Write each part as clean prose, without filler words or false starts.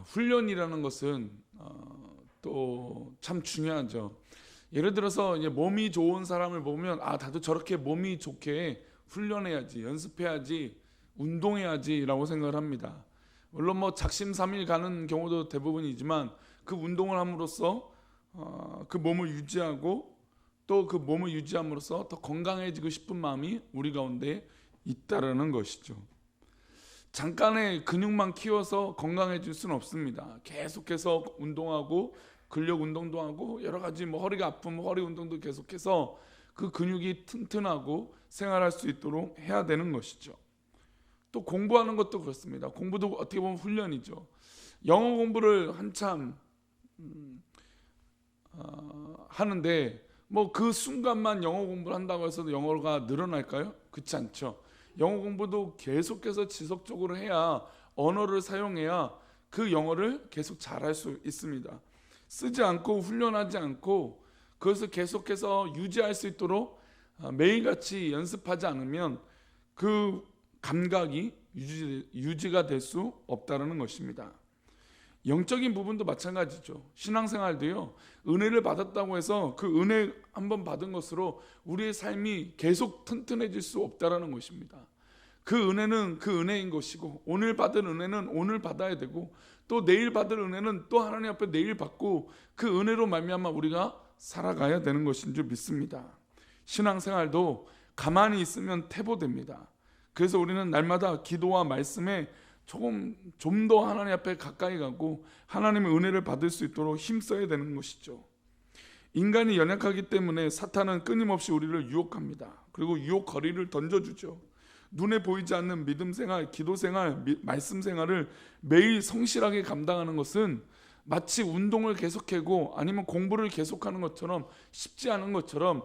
훈련이라는 것은 또 참 중요하죠. 예를 들어서 이제 몸이 좋은 사람을 보면 나도 저렇게 몸이 좋게 훈련해야지, 연습해야지, 운동해야지라고 생각을 합니다. 물론 뭐 작심삼일 가는 경우도 대부분이지만 그 운동을 함으로써 그 몸을 유지하고 또 그 몸을 유지함으로써 더 건강해지고 싶은 마음이 우리 가운데 있다라는 것이죠. 잠깐의 근육만 키워서 건강해질 수는 없습니다. 계속해서 운동하고 근력 운동도 하고 여러 가지 뭐 허리가 아프면 허리 운동도 계속해서 그 근육이 튼튼하고 생활할 수 있도록 해야 되는 것이죠. 또 공부하는 것도 그렇습니다. 공부도 어떻게 보면 훈련이죠. 영어 공부를 한참 하는데 뭐 그 순간만 영어 공부를 한다고 해서 영어가 늘어날까요? 그렇지 않죠. 영어 공부도 계속해서 지속적으로 해야, 언어를 사용해야 그 영어를 계속 잘할 수 있습니다. 쓰지 않고 훈련하지 않고 그것을 계속해서 유지할 수 있도록 매일같이 연습하지 않으면 그 감각이 유지가 될 수 없다는 것입니다. 영적인 부분도 마찬가지죠. 신앙생활도요, 은혜를 받았다고 해서 그 은혜 한번 받은 것으로 우리의 삶이 계속 튼튼해질 수 없다는 것입니다. 그 은혜는 그 은혜인 것이고, 오늘 받은 은혜는 오늘 받아야 되고, 또 내일 받을 은혜는 또 하나님 앞에 내일 받고, 그 은혜로 말미암아 우리가 살아가야 되는 것인 줄 믿습니다. 신앙생활도 가만히 있으면 퇴보됩니다. 그래서 우리는 날마다 기도와 말씀에 좀 더 하나님 앞에 가까이 가고 하나님의 은혜를 받을 수 있도록 힘써야 되는 것이죠. 인간이 연약하기 때문에 사탄은 끊임없이 우리를 유혹합니다. 그리고 유혹 거리를 던져주죠. 눈에 보이지 않는 믿음 생활, 기도 생활, 말씀 생활을 매일 성실하게 감당하는 것은 마치 운동을 계속하고 아니면 공부를 계속하는 것처럼 쉽지 않은 것처럼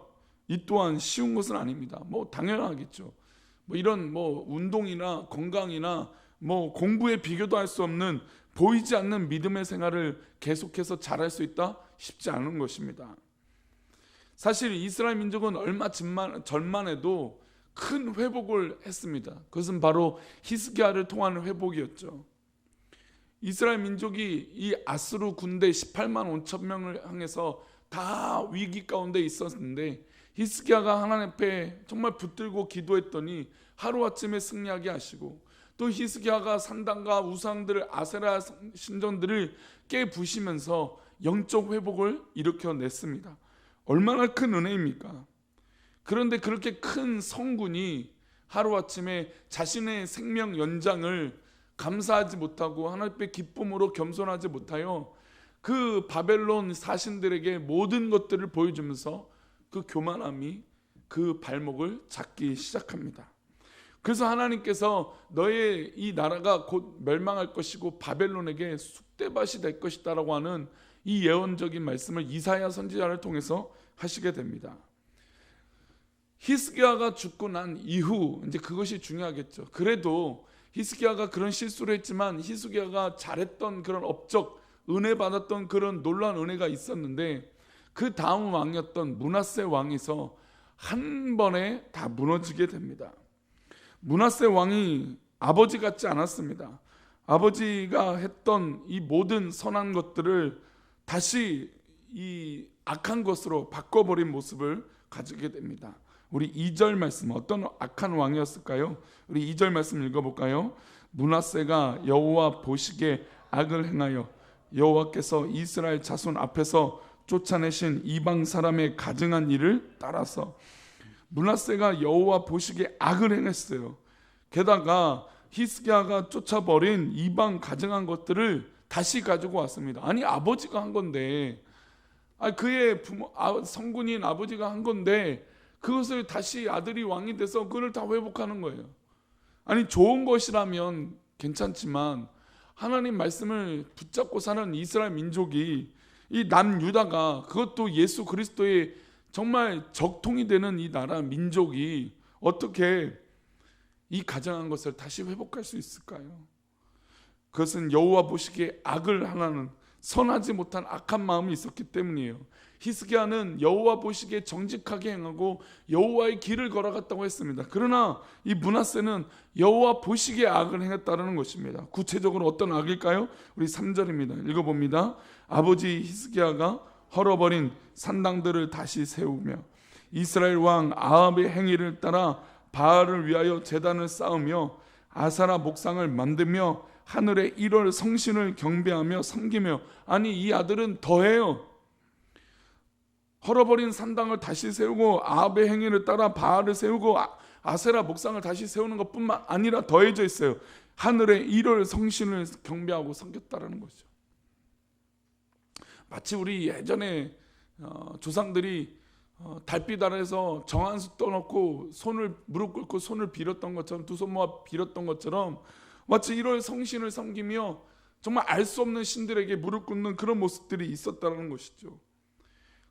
이 또한 쉬운 것은 아닙니다. 뭐 당연하겠죠. 뭐 이런 뭐 운동이나 건강이나 뭐 공부에 비교도 할 수 없는 보이지 않는 믿음의 생활을 계속해서 잘할 수 있다? 쉽지 않은 것입니다. 사실 이스라엘 민족은 얼마 전만 해도 큰 회복을 했습니다. 그것은 바로 히스기야를 통한 회복이었죠. 이스라엘 민족이 이 아수르 군대 18만 5천 명을 향해서 다 위기 가운데 있었는데 히스기야가 하나님 앞에 정말 붙들고 기도했더니 하루아침에 승리하게 하시고, 또 히스기야가 산당과 우상들을, 아세라 신전들을 깨부시면서 영적 회복을 일으켜냈습니다. 얼마나 큰 은혜입니까? 그런데 그렇게 큰 성군이 하루아침에 자신의 생명 연장을 감사하지 못하고 하나님 앞에 기쁨으로 겸손하지 못하여 그 바벨론 사신들에게 모든 것들을 보여주면서 그 교만함이 그 발목을 잡기 시작합니다. 그래서 하나님께서 너의 이 나라가 곧 멸망할 것이고 바벨론에게 쑥대밭이 될 것이다 라고 하는 이 예언적인 말씀을 이사야 선지자를 통해서 하시게 됩니다. 히스기야가 죽고 난 이후 이제 그것이 중요하겠죠. 그래도 히스기야가 그런 실수를 했지만 히스기야가 잘했던 그런 업적, 은혜 받았던 그런 놀라운 은혜가 있었는데, 그 다음 왕이었던 므낫세 왕에서 한 번에 다 무너지게 됩니다. 므낫세 왕이 아버지 같지 않았습니다. 아버지가 했던 이 모든 선한 것들을 다시 이 악한 것으로 바꿔버린 모습을 가지게 됩니다. 우리 2절 말씀, 어떤 악한 왕이었을까요? 우리 2절 말씀 읽어볼까요? 므낫세가 여호와 보시기에 악을 행하여 여호와께서 이스라엘 자손 앞에서 쫓아내신 이방 사람의 가증한 일을 따라서. 므낫세가 여호와 보시기에 악을 행했어요. 게다가 히스기야가 쫓아버린 이방 가증한 것들을 다시 가지고 왔습니다. 아니, 아버지가 한 건데, 그의 성군인 아버지가 한 건데 그것을 다시 아들이 왕이 돼서 그걸 다 회복하는 거예요. 아니, 좋은 것이라면 괜찮지만 하나님 말씀을 붙잡고 사는 이스라엘 민족이, 이 남유다가, 그것도 예수 그리스도의 정말 적통이 되는 이 나라 민족이 어떻게 이 가증한 것을 다시 회복할 수 있을까요? 그것은 여호와 보시기에 악을 하는 선하지 못한 악한 마음이 있었기 때문이에요. 히스기야는 여호와 보시기에 정직하게 행하고 여호와의 길을 걸어갔다고 했습니다. 그러나 이 므낫세는 여호와 보시기에 악을 행했다는 것입니다. 구체적으로 어떤 악일까요? 우리 3절입니다. 읽어봅니다. 아버지 히스기야가 헐어버린 산당들을 다시 세우며 이스라엘 왕 아합의 행위를 따라 바알을 위하여 제단을 쌓으며 아사라 목상을 만들며 하늘의 1월 성신을 경배하며 섬기며. 아니, 이 아들은 더해요. 헐어버린 산당을 다시 세우고 아합의 행위를 따라 바알을 세우고 아세라 목상을 다시 세우는 것뿐만 아니라 더해져 있어요. 하늘의 1월 성신을 경배하고 섬겼다라는 거죠. 마치 우리 예전에 조상들이 달빛 아래에서 정한수 떠놓고 손을 무릎 꿇고 손을 빌었던 것처럼, 두 손 모아 빌었던 것처럼 마치 1월 성신을 섬기며 정말 알 수 없는 신들에게 무릎 꿇는 그런 모습들이 있었다는 것이죠.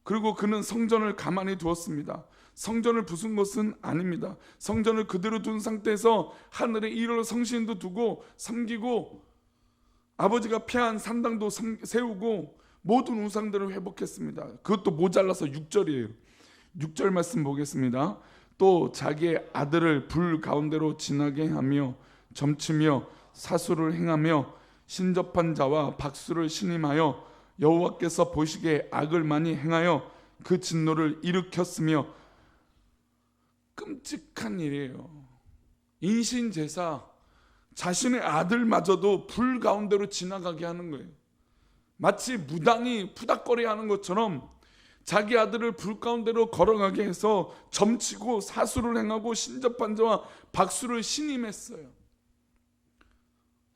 그리고 그는 성전을 가만히 두었습니다. 성전을 부순 것은 아닙니다. 성전을 그대로 둔 상태에서 하늘에 1월 성신도 두고 섬기고 아버지가 폐한 산당도 세우고 모든 우상들을 회복했습니다. 그것도 모자라서 6절이에요. 6절 말씀 보겠습니다. 또 자기의 아들을 불 가운데로 지나게 하며 점치며 사수를 행하며 신접한 자와 박수를 신임하여 여호와께서 보시기에 악을 많이 행하여 그 진노를 일으켰으며. 끔찍한 일이에요. 인신제사, 자신의 아들마저도 불 가운데로 지나가게 하는 거예요. 마치 무당이 푸닥거리하는 것처럼 자기 아들을 불 가운데로 걸어가게 해서 점치고 사수를 행하고 신접한 자와 박수를 신임했어요.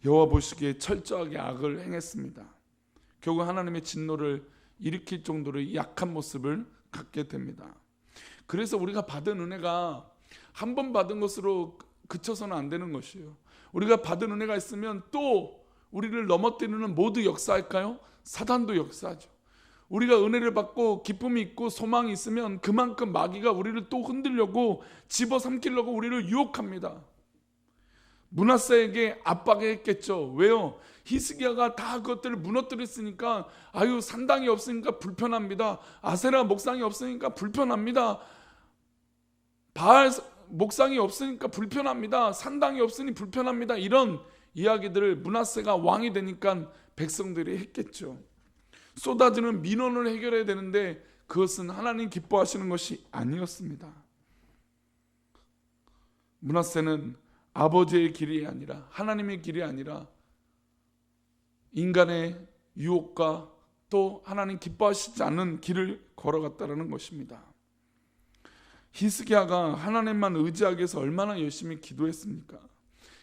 여호와 보시기에 철저하게 악을 행했습니다. 결국 하나님의 진노를 일으킬 정도로 약한 모습을 갖게 됩니다. 그래서 우리가 받은 은혜가 한 번 받은 것으로 그쳐서는 안 되는 것이에요. 우리가 받은 은혜가 있으면 또 우리를 넘어뜨리는 모두 역사할까요? 사단도 역사하죠. 우리가 은혜를 받고 기쁨이 있고 소망이 있으면 그만큼 마귀가 우리를 또 흔들려고 집어삼키려고 우리를 유혹합니다. 므낫세에게 압박했겠죠. 왜요? 히스기야가 다 그것들을 무너뜨렸으니까 아유, 산당이 없으니까 불편합니다. 아세라 목상이 없으니까 불편합니다. 바알 목상이 없으니까 불편합니다. 산당이 없으니 불편합니다. 이런 이야기들을 므낫세가 왕이 되니까 백성들이 했겠죠. 쏟아지는 민원을 해결해야 되는데 그것은 하나님 기뻐하시는 것이 아니었습니다. 므낫세는 아버지의 길이 아니라, 하나님의 길이 아니라 인간의 유혹과 또 하나님 기뻐하시지 않는 길을 걸어갔다는 것입니다. 히스기야가 하나님만 의지하기 위해서 얼마나 열심히 기도했습니까?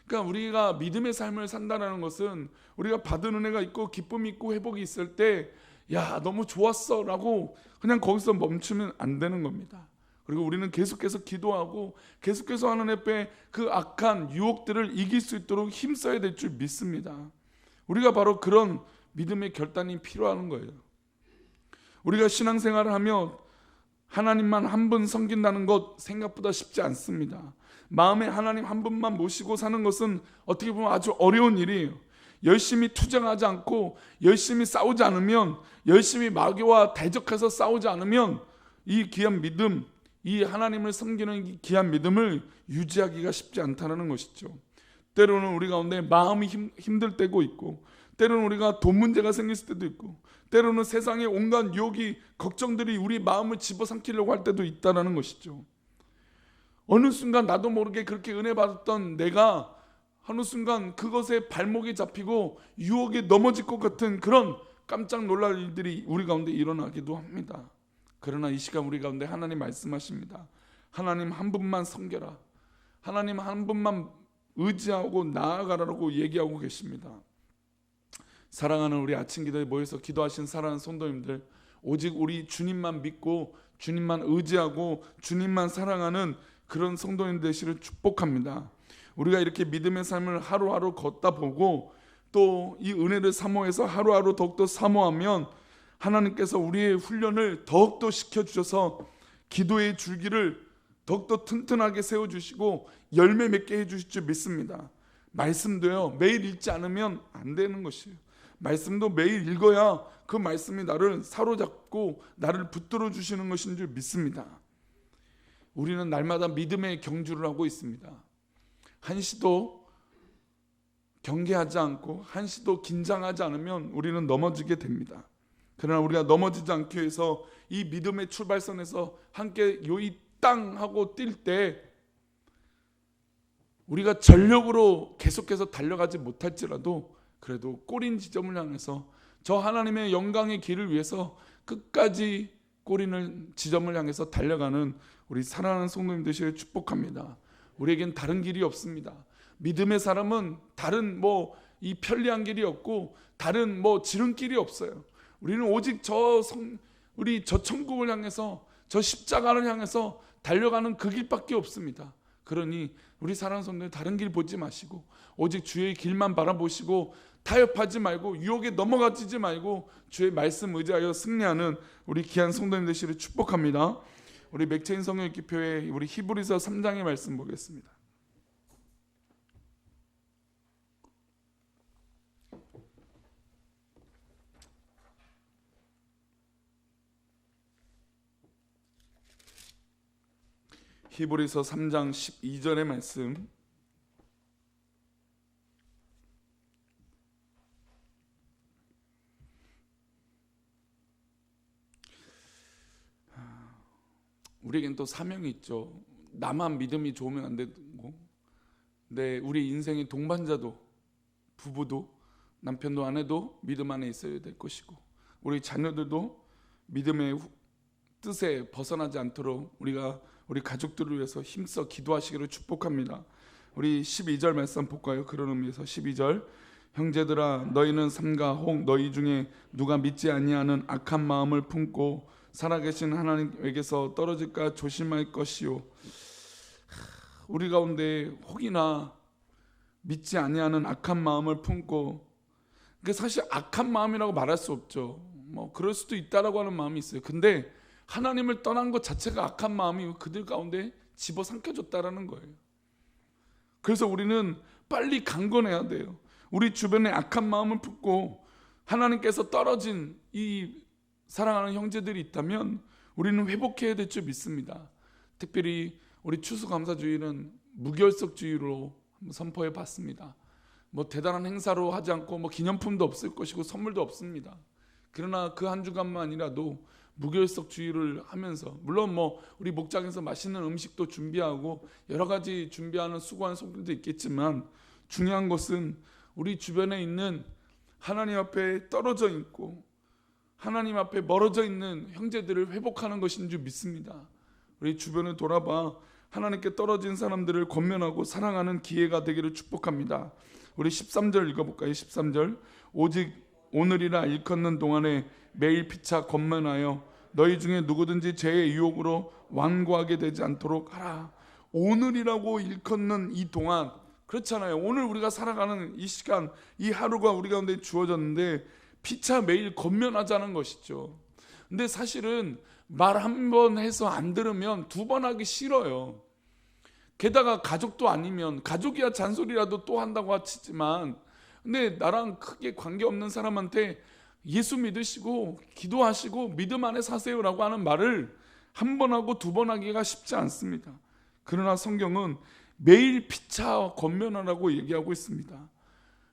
그러니까 우리가 믿음의 삶을 산다는 것은 우리가 받은 은혜가 있고 기쁨이 있고 회복이 있을 때 야, 너무 좋았어 라고 그냥 거기서 멈추면 안 되는 겁니다. 그리고 우리는 계속해서 기도하고 계속해서 하나님 앞에 그 악한 유혹들을 이길 수 있도록 힘써야 될 줄 믿습니다. 우리가 바로 그런 믿음의 결단이 필요한 거예요. 우리가 신앙생활을 하며 하나님만 한 분 섬긴다는 것 생각보다 쉽지 않습니다. 마음에 하나님 한 분만 모시고 사는 것은 어떻게 보면 아주 어려운 일이에요. 열심히 투쟁하지 않고 열심히 싸우지 않으면, 열심히 마귀와 대적해서 싸우지 않으면 이 귀한 믿음, 이 하나님을 섬기는 이 귀한 믿음을 유지하기가 쉽지 않다는 것이죠. 때로는 우리 가운데 마음이 힘들 때고 있고, 때로는 우리가 돈 문제가 생길 때도 있고, 때로는 세상의 온갖 유혹이, 걱정들이 우리 마음을 집어삼키려고 할 때도 있다는 것이죠. 어느 순간 나도 모르게 그렇게 은혜 받았던 내가 어느 순간 그것에 발목이 잡히고 유혹에 넘어질 것 같은 그런 깜짝 놀랄 일들이 우리 가운데 일어나기도 합니다. 그러나 이 시간 우리 가운데 하나님 말씀하십니다. 하나님 한 분만 섬겨라. 하나님 한 분만 의지하고 나아가라고 얘기하고 계십니다. 사랑하는 우리 아침 기도에 모여서 기도하신 사랑하는 성도님들, 오직 우리 주님만 믿고 주님만 의지하고 주님만 사랑하는 그런 성도님 되시를 축복합니다. 우리가 이렇게 믿음의 삶을 하루하루 걷다 보고 또 이 은혜를 사모해서 하루하루 더욱더 사모하면 하나님께서 우리의 훈련을 더욱더 시켜주셔서 기도의 줄기를 더욱더 튼튼하게 세워주시고 열매 맺게 해주실 줄 믿습니다. 말씀도요, 매일 읽지 않으면 안 되는 것이에요. 말씀도 매일 읽어야 그 말씀이 나를 사로잡고 나를 붙들어 주시는 것인 줄 믿습니다. 우리는 날마다 믿음의 경주를 하고 있습니다. 한시도 경계하지 않고 한시도 긴장하지 않으면 우리는 넘어지게 됩니다. 그러나 우리가 넘어지지 않기 위해서 이 믿음의 출발선에서 함께 요이 땅 하고 뛸 때 우리가 전력으로 계속해서 달려가지 못할지라도 그래도 꼬린 지점을 향해서 저 하나님의 영광의 길을 위해서 끝까지 꼬리는 지점을 향해서 달려가는 우리 사랑하는 성도님 되시길 축복합니다. 우리에겐 다른 길이 없습니다. 믿음의 사람은 다른 이 편리한 길이 없고 다른 지름길이 없어요. 우리는 오직 우리 저 천국을 향해서 저 십자가를 향해서 달려가는 그 길밖에 없습니다. 그러니 우리 사랑하는 성도님 다른 길 보지 마시고 오직 주의 길만 바라보시고 타협하지 말고 유혹에 넘어가지 말고 주의 말씀 의지하여 승리하는 우리 귀한 성도님 되시기를 축복합니다. 우리 맥체인 성경 읽기표에 우리 히브리서 3장의 말씀 보겠습니다. 히브리서 3장 12절의 말씀. 우리에겐 또 사명이 있죠. 나만 믿음이 좋으면 안 되고, 근데 우리 인생의 동반자도, 부부도, 남편도 아내도 믿음 안에 있어야 될 것이고, 우리 자녀들도 믿음의 뜻에 벗어나지 않도록 우리가 우리 가족들을 위해서 힘써 기도하시기를 축복합니다. 우리 12절 말씀 볼까요? 그런 의미에서 12절, 형제들아 너희는 삼가 혹 너희 중에 누가 믿지 아니하는 악한 마음을 품고 살아계신 하나님에게서 떨어질까 조심할 것이요. 우리 가운데 혹이나 믿지 아니하는 악한 마음을 품고, 그게 사실 악한 마음이라고 말할 수 없죠. 그럴 수도 있다라고 하는 마음이 있어요. 근데 하나님을 떠난 것 자체가 악한 마음이 그들 가운데 집어삼켜졌다라는 거예요. 그래서 우리는 빨리 강건해야 돼요. 우리 주변에 악한 마음을 품고 하나님께서 떨어진 이 사랑하는 형제들이 있다면 우리는 회복해야 될 줄 믿습니다. 특별히 우리 추수감사주일은 무결석주의로 선포해 봤습니다. 대단한 행사로 하지 않고 기념품도 없을 것이고 선물도 없습니다. 그러나 그 한 주간만이라도 무결석주의를 하면서, 물론 우리 목장에서 맛있는 음식도 준비하고 여러 가지 준비하는 수고한 손길도 있겠지만, 중요한 것은 우리 주변에 있는 하나님 앞에 떨어져 있고 하나님 앞에 멀어져 있는 형제들을 회복하는 것인 줄 믿습니다. 우리 주변을 돌아봐 하나님께 떨어진 사람들을 권면하고 사랑하는 기회가 되기를 축복합니다. 우리 13절 읽어볼까요? 13절, 오직 오늘이라 일컫는 동안에 매일 피차 권면하여 너희 중에 누구든지 죄의 유혹으로 완고하게 되지 않도록 하라. 오늘이라고 일컫는 이 동안, 그렇잖아요. 오늘 우리가 살아가는 이 시간, 이 하루가 우리 가운데 주어졌는데 피차 매일 권면하자는 것이죠. 근데 사실은 말 한 번 해서 안 들으면 두 번 하기 싫어요. 게다가 가족도 아니면, 가족이야 잔소리라도 또 한다고 하지만, 근데 나랑 크게 관계없는 사람한테 예수 믿으시고 기도하시고 믿음 안에 사세요라고 하는 말을 한 번 하고 두 번 하기가 쉽지 않습니다. 그러나 성경은 매일 피차 권면하라고 얘기하고 있습니다.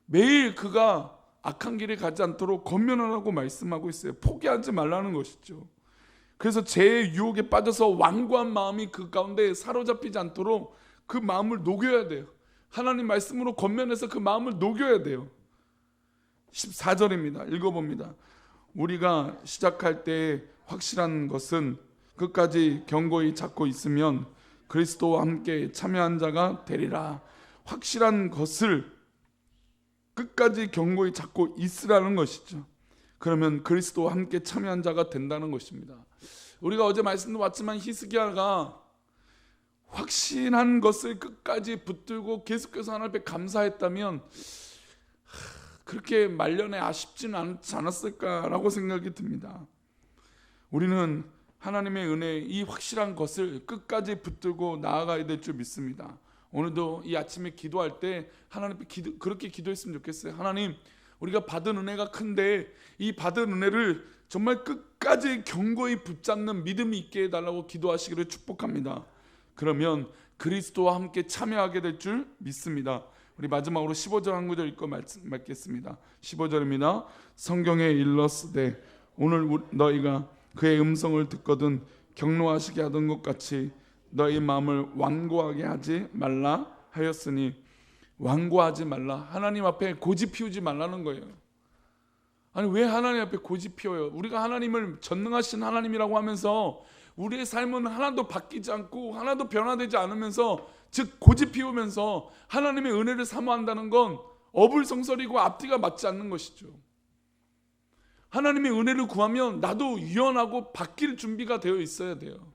매일 그가 악한 길에 가지 않도록 권면하라고 말씀하고 있어요. 포기하지 말라는 것이죠. 그래서 죄의 유혹에 빠져서 완고한 마음이 그 가운데 사로잡히지 않도록 그 마음을 녹여야 돼요. 하나님 말씀으로 권면해서 그 마음을 녹여야 돼요. 14절입니다. 읽어봅니다. 우리가 시작할 때 확실한 것은 끝까지 견고히 잡고 있으면 그리스도와 함께 참여한 자가 되리라. 확실한 것을 끝까지 견고히 잡고 있으라는 것이죠. 그러면 그리스도와 함께 참여한 자가 된다는 것입니다. 우리가 어제 말씀도 봤지만 히스기야가 확신한 것을 끝까지 붙들고 계속해서 하나님 앞에 감사했다면 그렇게 말년에 아쉽지는 않지 않았을까라고 생각이 듭니다. 우리는 하나님의 은혜, 이 확실한 것을 끝까지 붙들고 나아가야 될 줄 믿습니다. 오늘도 이 아침에 기도할 때 하나님 앞에 그렇게 기도했으면 좋겠어요. 하나님, 우리가 받은 은혜가 큰데 이 받은 은혜를 정말 끝까지 견고히 붙잡는 믿음이 있게 해달라고 기도하시기를 축복합니다. 그러면 그리스도와 함께 참여하게 될 줄 믿습니다. 우리 마지막으로 15절 한 구절 읽고 맺겠습니다. 15절입니다. 성경에 일렀으되 오늘 너희가 그의 음성을 듣거든 경노하시게 하던 것 같이 너희 마음을 완고하게 하지 말라 하였으니, 완고하지 말라, 하나님 앞에 고집 피우지 말라는 거예요. 아니 왜 하나님 앞에 고집 피워요? 우리가 하나님을 전능하신 하나님이라고 하면서 우리의 삶은 하나도 바뀌지 않고 하나도 변화되지 않으면서, 즉 고집 피우면서 하나님의 은혜를 사모한다는 건 어불성설이고 앞뒤가 맞지 않는 것이죠. 하나님의 은혜를 구하면 나도 유연하고 바뀔 준비가 되어 있어야 돼요.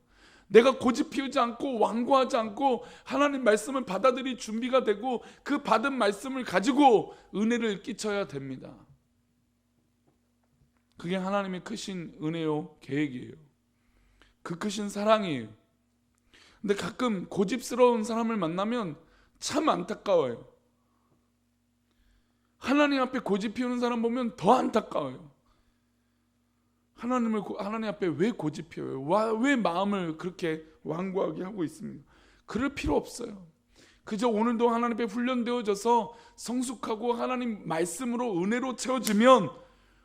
내가 고집 피우지 않고 완고하지 않고 하나님 말씀을 받아들일 준비가 되고 그 받은 말씀을 가지고 은혜를 끼쳐야 됩니다. 그게 하나님의 크신 은혜요 계획이에요. 그 크신 사랑이에요. 근데 가끔 고집스러운 사람을 만나면 참 안타까워요. 하나님 앞에 고집 피우는 사람 보면 더 안타까워요. 하나님 앞에 왜 고집 피워요? 왜 마음을 그렇게 완고하게 하고 있습니까? 그럴 필요 없어요. 그저 오늘도 하나님 앞에 훈련되어져서 성숙하고 하나님 말씀으로 은혜로 채워지면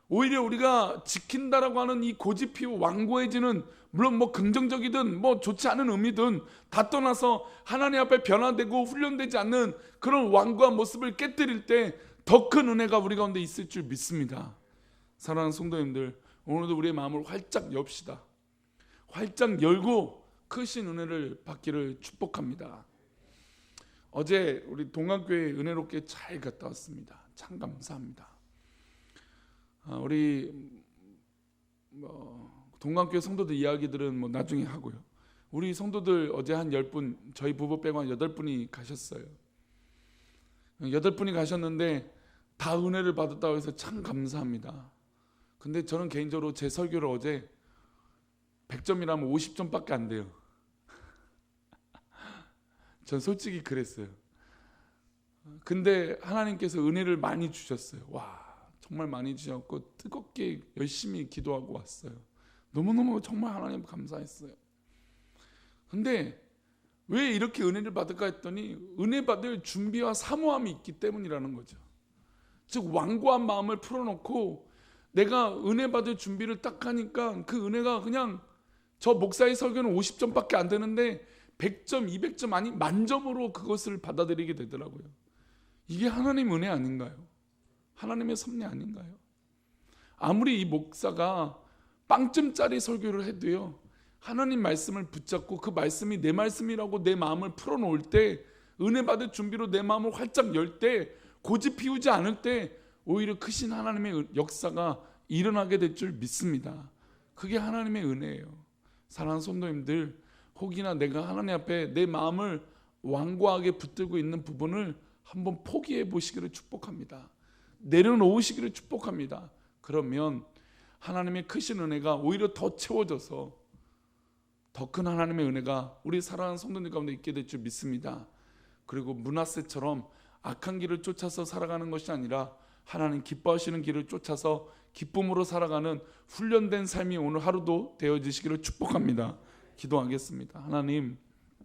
오히려 우리가 지킨다라고 하는 이 고집 피우 완고해지는, 물론 뭐 긍정적이든 뭐 좋지 않은 의미든 다 떠나서 하나님 앞에 변화되고 훈련되지 않는 그런 완고한 모습을 깨뜨릴 때 더 큰 은혜가 우리 가운데 있을 줄 믿습니다. 사랑하는 성도님들, 오늘도 우리의 마음을 활짝 엽시다. 활짝 열고 크신 은혜를 받기를 축복합니다. 어제 우리 동안교회 은혜롭게 잘 갔다 왔습니다. 참 감사합니다. 우리 동안교회 성도들 이야기들은 나중에 하고요. 우리 성도들 어제 한 10분, 저희 부부 빼고 한 8분이 가셨어요. 8분이 가셨는데 다 은혜를 받았다고 해서 참 감사합니다. 근데 저는 개인적으로 제 설교를 어제 100점이라면 50점밖에 안 돼요. 전 솔직히 그랬어요. 근데 하나님께서 은혜를 많이 주셨어요. 와, 정말 많이 주셨고 뜨겁게 열심히 기도하고 왔어요. 너무너무 정말 하나님 감사했어요. 근데 왜 이렇게 은혜를 받을까 했더니 은혜 받을 준비와 사모함이 있기 때문이라는 거죠. 즉 완고한 마음을 풀어놓고 내가 은혜 받을 준비를 딱 하니까 그 은혜가 그냥 저 목사의 설교는 50점밖에 안 되는데 100점, 200점 아니 만점으로 그것을 받아들이게 되더라고요. 이게 하나님 은혜 아닌가요? 하나님의 섭리 아닌가요? 아무리 이 목사가 빵점짜리 설교를 해도요, 하나님 말씀을 붙잡고 그 말씀이 내 말씀이라고 내 마음을 풀어놓을 때, 은혜 받을 준비로 내 마음을 활짝 열 때, 고집 피우지 않을 때 오히려 크신 하나님의 역사가 일어나게 될 줄 믿습니다. 그게 하나님의 은혜예요. 사랑하는 성도님들, 혹이나 내가 하나님 앞에 내 마음을 완고하게 붙들고 있는 부분을 한번 포기해 보시기를 축복합니다. 내려놓으시기를 축복합니다. 그러면 하나님의 크신 은혜가 오히려 더 채워져서 더 큰 하나님의 은혜가 우리 사랑하는 성도들 가운데 있게 될 줄 믿습니다. 그리고 므낫세처럼 악한 길을 쫓아서 살아가는 것이 아니라 하나님 기뻐하시는 길을 쫓아서 기쁨으로 살아가는 훈련된 삶이 오늘 하루도 되어지시기를 축복합니다. 기도하겠습니다. 하나님,